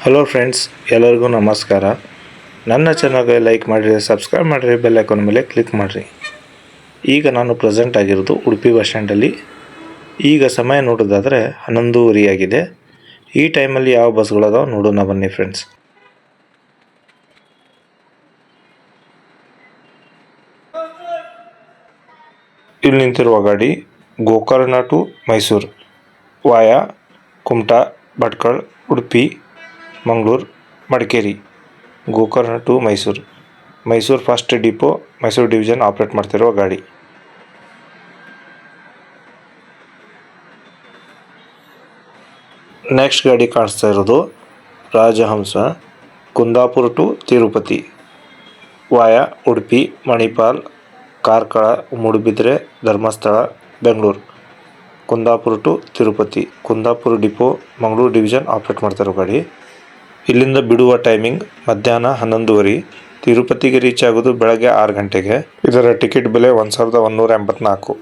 Hello friends, ಎಲ್ಲರಿಗೂ ನಮಸ್ಕಾರ. ನನ್ನ ಚಾನಲ್ಗೆ ಲೈಕ್ ಮಾಡಿರಿ, ಸಬ್ಸ್ಕ್ರೈಬ್ ಮಾಡಿರಿ, ಬೆಲ್ ಐಕಾನ್ ಮೇಲೆ ಕ್ಲಿಕ್ ಮಾಡಿರಿ. ಈಗ ನಾನು ಪ್ರೆಸೆಂಟ್ ಆಗಿರೋದು ಉಡುಪಿ ಬಸ್ ಸ್ಟ್ಯಾಂಡಲ್ಲಿ. ಈಗ ಸಮಯ ನೋಡೋದಾದರೆ 11:30 ಆಗಿದೆ. ಈ ಟೈಮಲ್ಲಿ ಯಾವ ಬಸ್ಗಳದಾವೆ ನೋಡೋಣ ಬನ್ನಿ ಫ್ರೆಂಡ್ಸ್. ಇಲ್ಲಿ ನಿಂತಿರುವ ಗಾಡಿ Gokarna to Mysuru via Kumta, Bhatkal, Udupi, Mangaluru, Madikeri. Gokarna to Mysuru first depot, Mysuru division operate ಮಾಡ್ತಿರುವ ಗಾಡಿ. ನೆಕ್ಸ್ಟ್ ಗಾಡಿ ಕಾಣಿಸ್ತಾ ಇರೋದು Rajahamsa Kundapura to Tirupati via Udupi, Manipal, Karkala, Moodbidri, Dharmasthala, Bengaluru. Kundapura to Tirupati, Kundapura depot, Mangaluru division operate ಮಾಡ್ತಿರೋ ಗಾಡಿ. ಇಲ್ಲಿಂದ ಬಿಡುವ ಟೈಮಿಂಗ್ ಮಧ್ಯಾಹ್ನ 11:30. ತಿರುಪತಿಗೆ ರೀಚ್ ಆಗೋದು ಬೆಳಗ್ಗೆ 6 ಗಂಟೆಗೆ. ಇದರ ಟಿಕೆಟ್ ಬೆಲೆ 1184.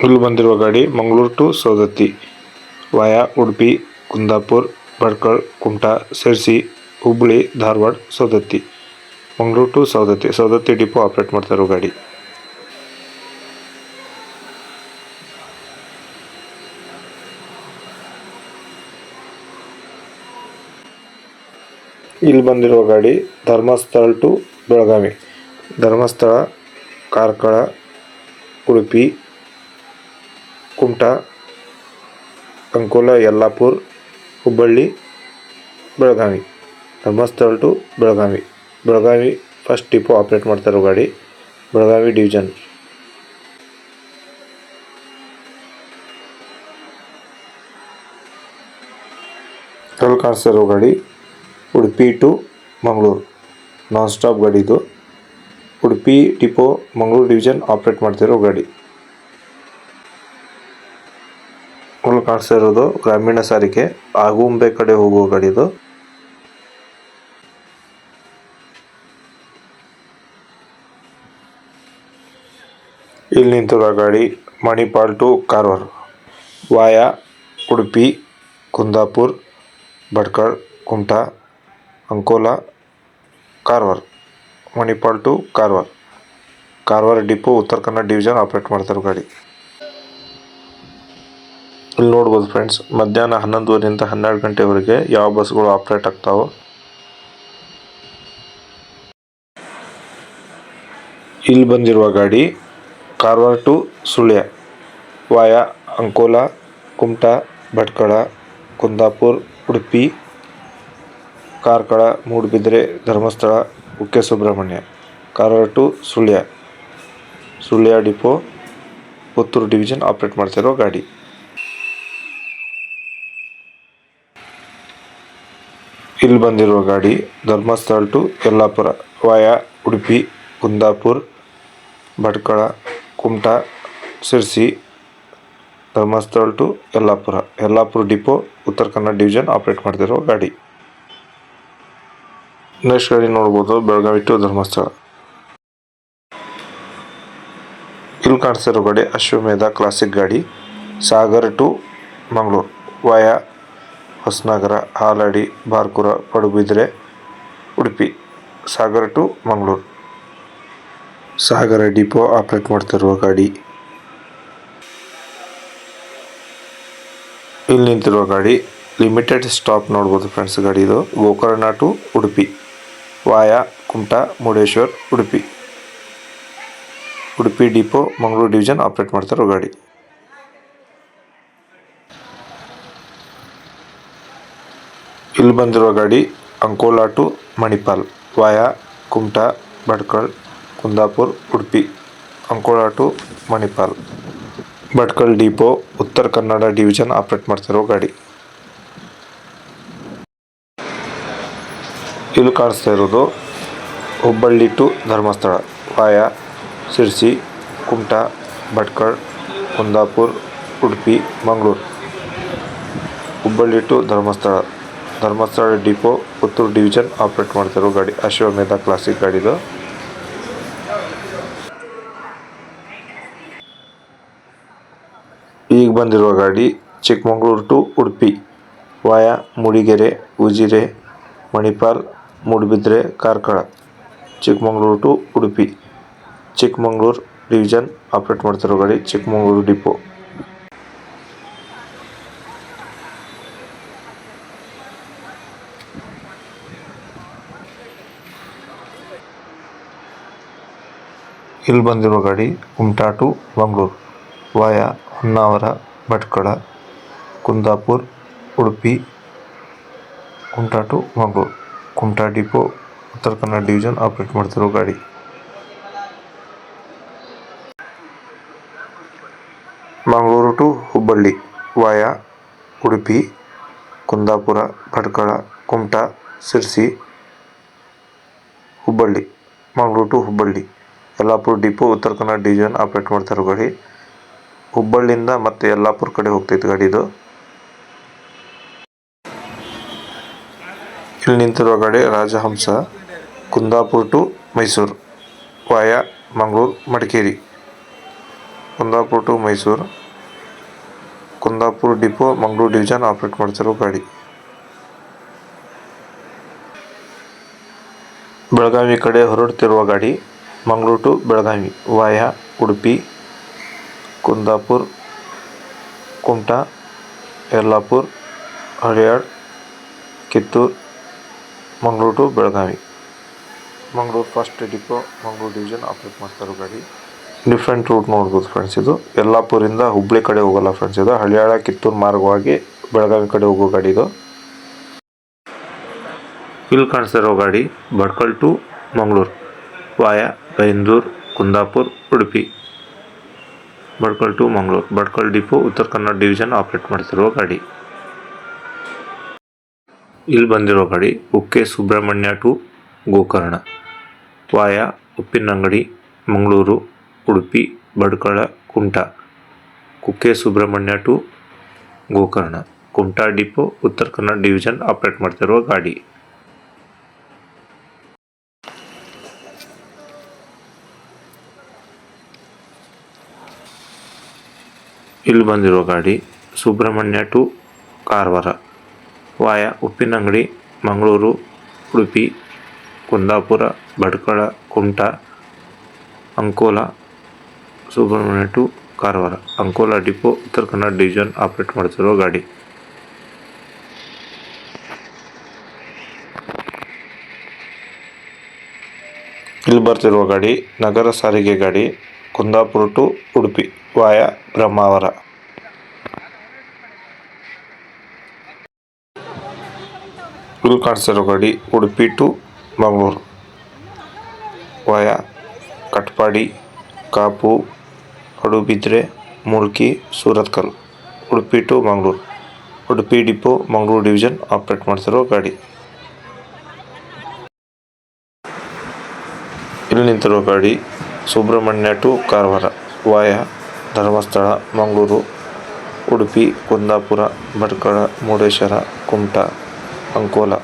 ಇಲ್ಲಿ ಬಂದಿರುವ ಗಾಡಿ Mangaluru to Saundatti via Udupi, Kundapura, Bhatkal, Kumta, Sirsi, Hubballi, Dharwad, Saundatti. Mangaluru to Saundatti depot operate ಮಾಡ್ತಿರೋ ಗಾಡಿ. ಇಲ್ಲಿ ಬಂದಿರುವ ಗಾಡಿ Dharmasthala to Belagavi, Dharmasthala, Karkala, Udupi, Kumta, Ankola, Yellapur, Hubballi, Belagavi. Dharmasthala to Belagavi first depot operate ಮಾಡ್ತಿರೋ ಗಾಡಿ, ಬೆಳಗಾವಿ ಡಿವಿಷನ್. ಅಲ್ಲಿ ಕಾಣಿಸ್ತಿರೋ ಗಾಡಿ Udupi to Mangaluru non stop ಗಾಡಿ. ಇದು Udupi depot, Mangaluru division operate ಮಾಡ್ತಿರೋ ಗಾಡಿ. ಅಲ್ಲಿ ಕಾಣಿಸ್ತಾ ಇರೋದು ಗ್ರಾಮೀಣ ಸಾರಿಗೆ ಆಗುಂಬೆ ಕಡೆ ಹೋಗುವ ಗಾಡಿ ಇದು. ಇಲ್ಲಿ ನಿಂತಿರೋ ಗಾಡಿ Manipal to Karwar via Udupi, Kundapura, Bhatkal, Kumta, Ankola, Karwar. Manipal to Karwar depot, Uttara Kannada division operate ಮಾಡ್ತಿರೋ ಗಾಡಿ. ಇಲ್ಲಿ ನೋಡ್ಬೋದು ಫ್ರೆಂಡ್ಸ್, ಮಧ್ಯಾಹ್ನ 11:30 12 ಗಂಟೆವರೆಗೆ ಯಾವ ಬಸ್ಗಳು ಆಪ್ರೇಟ್ ಆಗ್ತಾವೆ. ಇಲ್ಲಿ ಬಂದಿರುವ ಗಾಡಿ Karwar to Sullia via Ankola, Kumta, Bhatkal, Kundapura, Udupi, Karkala, Moodbidri, Dharmasthala, Kukke Subrahmanya. Karwar to Sullia depot, Puttur division operate ಮಾಡ್ತಿರೋ ಗಾಡಿ. ಇಲ್ಲಿ ಬಂದಿರುವ ಗಾಡಿ Dharmasthala to Yellapur via Udupi, Kundapura, Bhatkal, Kumta, Sirsi, Dharmasthala to Yellapur depot, Uttara Kannada division operate ಮಾಡ್ತಿರೋ ಗಾಡಿ. ನೆಕ್ಸ್ಟ್ ಗಾಡಿ ನೋಡ್ಬೋದು ಬೆಳಗಾವಿ ಟು ಧರ್ಮಸ್ಥಳ. ಇಲ್ಲಿ ಕಾಣಿಸ್ತಿರೋ ಗಾಡಿ ಅಶ್ವಮೇಧ ಕ್ಲಾಸಿಕ್ ಗಾಡಿ Sagara to Mangaluru via Hosanagara, Haladi, Barkur, Padubidri, Udupi. Sagara to Mangaluru, Sagara depot operate ಮಾಡ್ತಿರುವ ಗಾಡಿ. ಇಲ್ಲಿ ನಿಂತಿರುವ ಗಾಡಿ ಲಿಮಿಟೆಡ್ ಸ್ಟಾಪ್ ನೋಡ್ಬೋದು ಫ್ರೆಂಡ್ಸ್. ಗಾಡಿ ಇದು Gokarna to Udupi via Kumta, Murudeshwar, Udupi depot, Mangaluru division operate ಮಾಡ್ತಿರೋ ಗಾಡಿ. ಇಲ್ಲಿ ಬಂದಿರುವ ಗಾಡಿ Ankola to Manipal via Kumta, Bhatkal, Kundapura, Udupi. Ankola to Manipal, Bhatkal depot, Uttara Kannada division operate ಮಾಡ್ತಿರೋ ಗಾಡಿ. ಇಲ್ಲಿ ಕಾಣಿಸ್ತಾ ಇರೋದು Hubballi to Dharmasthala via Sirsi, Kumta, Bhatkal, Kundapura, Udupi, Mangaluru. Hubballi to Dharmasthala depot, Puttur division operate ಮಾಡ್ತಿರೋ ಗಾಡಿ. ಅಶ್ವಮೇಧ ಕ್ಲಾಸಿಕ್ ಗಾಡಿದು. ಈಗ ಬಂದಿರುವ ಗಾಡಿ Chikkamagaluru to Udupi ವಾಯಾ Mudigere Ujire Manipal Moodbidri Karkala. Chikkamagaluru to Udupi Chikkamagaluru division operate ಮಾಡ್ತಿರೋ ಗಾಡಿ ಚಿಕ್ಕಮಗಳೂರು ಡಿಪೋ. ಇಲ್ಲಿ ಬಂದಿರೋ ಗಾಡಿ Kumta to Mangaluru via Honnavar Bhatkal Kundapura Udupi Kumta to Mangaluru. Kumta depot Uttara Kannada division operate ಮಾಡ್ತಿರೋ ಗಾಡಿ. Mangaluru to Hubballi via Udupi Kundapura Bhatkal Kumta Sirsi Hubballi. Mangaluru to Hubballi Yellapur depot Uttara Kannada division operate ಮಾಡ್ತಿರೋ ಗಾಡಿ. ಹುಬ್ಬಳ್ಳಿಯಿಂದ ಮತ್ತೆ ಯಲ್ಲಾಪುರ ಕಡೆ ಹೋಗ್ತೈತೆ ಗಾಡಿ ಇದು. ಇಲ್ಲಿ ನಿಂತಿರುವ ಗಾಡಿ Rajahamsa Kundapura to Mysuru via Mangaluru Madikeri. Kundapura to Mysuru Kundapura depot Mangaluru division operate ಮಾಡ್ತಿರೋ ಗಾಡಿ. ಬೆಳಗಾವಿ ಕಡೆ ಹೊರಡ್ತಿರುವ ಗಾಡಿ Mangaluru to Belagavi via Udupi Kundapura Kumta Yellapur Haliyal Kittur Mangaluru to Belagavi. Mangaluru first depot Mangaluru division operate ಮಾಡ್ತಿರೋ ಗಾಡಿ. ಡಿಫ್ರೆಂಟ್ ರೂಟ್ ನೋಡ್ಬೋದು ಫ್ರೆಂಡ್ಸ್. ಇದು ಯಲ್ಲಾಪುರಿಂದ ಹುಬ್ಳಿ ಕಡೆ ಹೋಗಲ್ಲ ಫ್ರೆಂಡ್ಸ್. ಇದು ಹಳಿಯಾಳ ಕಿತ್ತೂರು ಮಾರ್ಗವಾಗಿ ಬೆಳಗಾವಿ ಕಡೆ ಹೋಗೋ ಗಾಡಿ ಇದು. ಇಲ್ಲಿ ಕಾಣಿಸ್ತಿರೋ ಗಾಡಿ Bhatkal to Mangaluru via Byndoor Kundapura Udupi. Bhatkal to Mangaluru Bhatkal depot Uttara Kannada division operate ಮಾಡ್ತಿರೋ ಗಾಡಿ. ಇಲ್ಲಿ ಬಂದಿರೋ ಗಾಡಿ Kukke Subrahmanya to Gokarna via Uppinangadi Mangaluru Udupi Bhatkal Kumta. Kukke Subrahmanya to Gokarna Kumta depot Uttara Kannada division operate ಮಾಡ್ತಿರೋ ಗಾಡಿ. ಇಲ್ಲಿ ಬಂದಿರೋ ಗಾಡಿ Subrahmanya to Karwar via Uppinangadi Mangaluru Udupi Kundapura Bhatkal Kumta Ankola. Subrahmanya to Karwar Ankola depot Uttara Kannada division operate ಮಾಡ್ತಿರೋ ಗಾಡಿ. ಇಲ್ಲಿ ಬರ್ತಿರುವ ಗಾಡಿ ನಗರ ಸಾರಿಗೆ ಗಾಡಿ ಕುಂದಾಪುರ ಟು ಉಡುಪಿ ವಾಯಾ ಬ್ರಹ್ಮಾವರ. ಇಲ್ಲಿ ಕಾಣಿಸ್ತಿರೋ ಗಾಡಿ Udupi to Mangaluru via Katapadi Kapu Padubidri Mulki Surathkal. Udupi to Mangaluru Udupi depot Mangaluru division operate ಮಾಡ್ತಿರೋ ಗಾಡಿ. ಇಲ್ಲಿ ನಿಂತಿರೋ ಗಾಡಿ Subrahmanya to Karwar via Dharmasthala Mangaluru Udupi Kundapura Bhatkal Murudeshwar Kumta Ankola.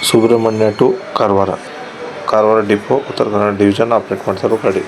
Subrahmanya to Karwar depot Uttara Kannada division operate ಮಾಡ್ತಿರೋ ಗಾಡಿ.